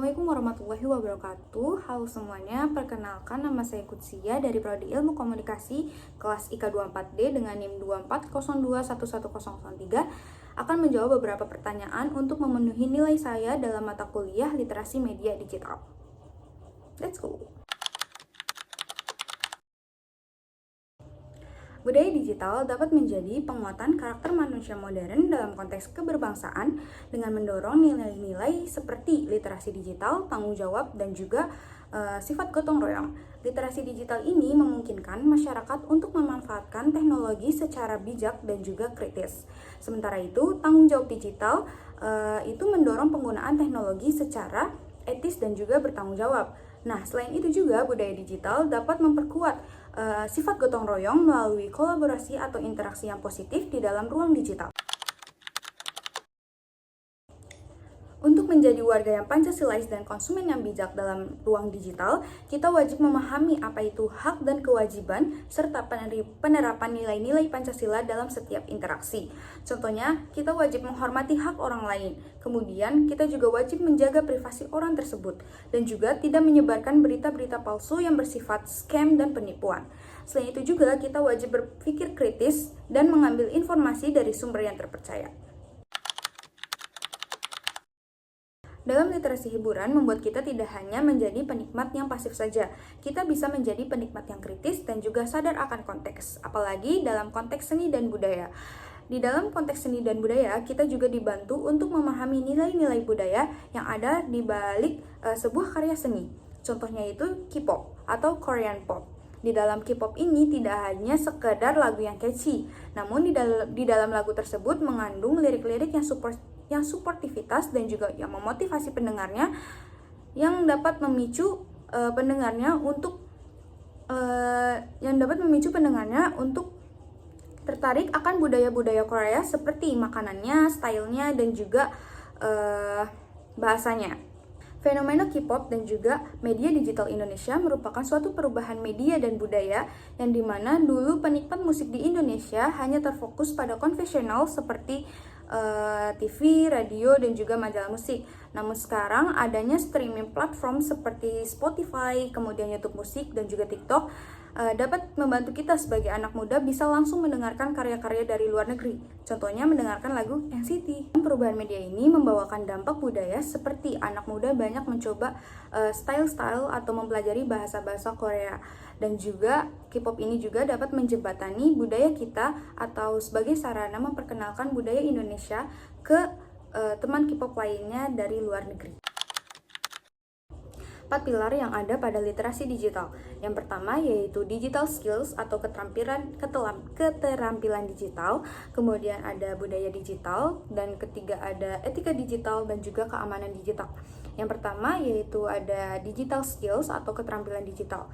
Assalamualaikum warahmatullahi wabarakatuh. Halo semuanya, perkenalkan nama saya Kutsia dari Prodi Ilmu Komunikasi kelas IK 24D dengan NIM 24021103 akan menjawab beberapa pertanyaan untuk memenuhi nilai saya dalam mata kuliah Literasi Media Digital. Let's go! Budaya digital dapat menjadi penguatan karakter manusia modern dalam konteks keberbangsaan dengan mendorong nilai-nilai seperti literasi digital, tanggung jawab, dan juga sifat gotong royong. Literasi digital ini memungkinkan masyarakat untuk memanfaatkan teknologi secara bijak dan juga kritis. Sementara itu, tanggung jawab digital itu mendorong penggunaan teknologi secara etis dan juga bertanggung jawab. Nah, selain itu juga budaya digital dapat memperkuat sifat gotong royong melalui kolaborasi atau interaksi yang positif di dalam ruang digital. Untuk menjadi warga yang Pancasilais dan konsumen yang bijak dalam ruang digital, kita wajib memahami apa itu hak dan kewajiban serta penerapan nilai-nilai Pancasila dalam setiap interaksi. Contohnya, kita wajib menghormati hak orang lain. Kemudian, kita juga wajib menjaga privasi orang tersebut dan juga tidak menyebarkan berita-berita palsu yang bersifat scam dan penipuan. Selain itu juga, kita wajib berpikir kritis dan mengambil informasi dari sumber yang terpercaya. Dalam literasi hiburan membuat kita tidak hanya menjadi penikmat yang pasif saja, kita bisa menjadi penikmat yang kritis dan juga sadar akan konteks, apalagi dalam konteks seni dan budaya. Di dalam konteks seni dan budaya, kita juga dibantu untuk memahami nilai-nilai budaya yang ada di balik sebuah karya seni. Contohnya itu K-pop atau Korean pop. Di dalam K-pop ini tidak hanya sekedar lagu yang catchy, namun di dalam lagu tersebut mengandung lirik-lirik yang suportivitas dan juga yang memotivasi pendengarnya, yang dapat memicu pendengarnya untuk tertarik akan budaya-budaya Korea seperti makanannya, stylenya, dan juga bahasanya. Fenomena K-pop dan juga media digital Indonesia merupakan suatu perubahan media dan budaya yang dimana dulu penikmat musik di Indonesia hanya terfokus pada konvensional seperti TV, radio, dan juga majalah musik. Namun sekarang adanya streaming platform seperti Spotify, kemudian YouTube Musik, dan juga TikTok dapat membantu kita sebagai anak muda bisa langsung mendengarkan karya-karya dari luar negeri. Contohnya mendengarkan lagu NCT. Perubahan media ini membawakan dampak budaya seperti anak muda banyak mencoba style-style atau mempelajari bahasa-bahasa Korea. Dan juga K-pop ini juga dapat menjembatani budaya kita atau sebagai sarana memperkenalkan budaya Indonesia ke teman K-pop lainnya dari luar negeri. 4 pilar yang ada pada literasi digital. Yang pertama yaitu digital skills atau keterampilan digital, kemudian ada budaya digital, dan ketiga ada etika digital dan juga keamanan digital. Yang pertama yaitu ada digital skills atau keterampilan digital.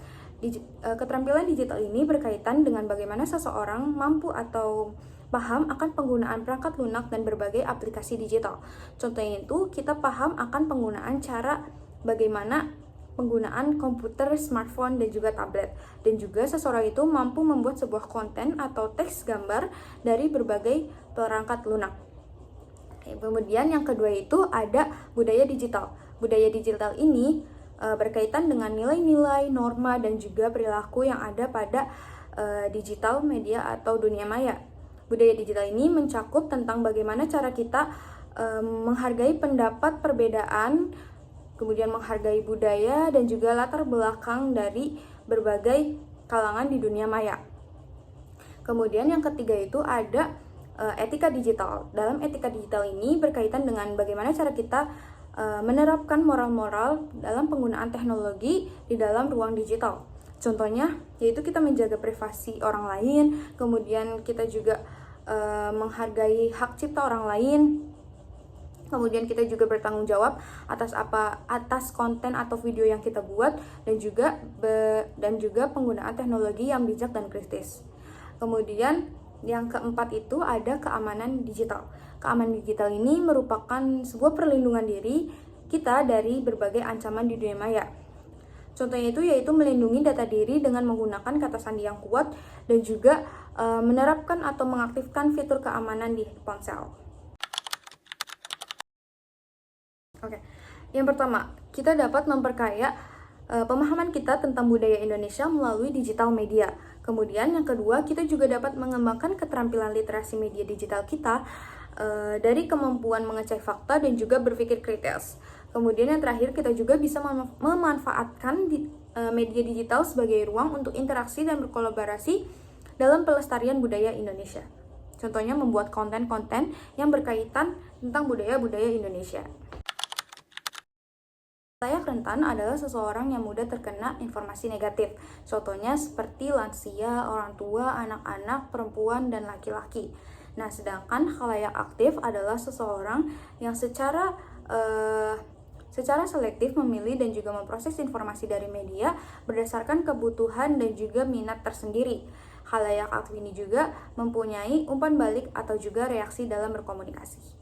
Keterampilan digital ini berkaitan dengan bagaimana seseorang mampu atau paham akan penggunaan perangkat lunak dan berbagai aplikasi digital. Contohnya itu kita paham akan penggunaan bagaimana penggunaan komputer, smartphone, dan juga tablet. Dan juga seseorang itu mampu membuat sebuah konten atau teks gambar dari berbagai perangkat lunak. Kemudian yang kedua itu ada budaya digital. Budaya digital ini berkaitan dengan nilai-nilai, norma, dan juga perilaku yang ada pada digital media atau dunia maya. Budaya digital ini mencakup tentang bagaimana cara kita menghargai pendapat perbedaan, kemudian menghargai budaya dan juga latar belakang dari berbagai kalangan di dunia maya. Kemudian yang ketiga itu ada etika digital. Dalam etika digital ini berkaitan dengan bagaimana cara kita menerapkan moral-moral dalam penggunaan teknologi di dalam ruang digital. Contohnya yaitu kita menjaga privasi orang lain, kemudian kita juga menghargai hak cipta orang lain. Kemudian kita juga bertanggung jawab atas konten atau video yang kita buat, dan juga penggunaan teknologi yang bijak dan kritis. Kemudian yang keempat itu ada keamanan digital. Keamanan digital ini merupakan sebuah perlindungan diri kita dari berbagai ancaman di dunia maya. Contohnya itu yaitu melindungi data diri dengan menggunakan kata sandi yang kuat dan juga menerapkan atau mengaktifkan fitur keamanan di ponsel. Oke. Yang pertama, kita dapat memperkaya pemahaman kita tentang budaya Indonesia melalui digital media. Kemudian yang kedua, kita juga dapat mengembangkan keterampilan literasi media digital kita dari kemampuan mengecek fakta dan juga berpikir kritis. Kemudian yang terakhir, kita juga bisa memanfaatkan media digital sebagai ruang untuk interaksi dan berkolaborasi dalam pelestarian budaya Indonesia. Contohnya membuat konten-konten yang berkaitan tentang budaya-budaya Indonesia. Layak rentan adalah seseorang yang mudah terkena informasi negatif. Contohnya seperti lansia, orang tua, anak-anak, perempuan, dan laki-laki. Nah, sedangkan khalayak aktif adalah seseorang yang secara selektif memilih dan juga memproses informasi dari media berdasarkan kebutuhan dan juga minat tersendiri. Khalayak aktif ini juga mempunyai umpan balik atau juga reaksi dalam berkomunikasi.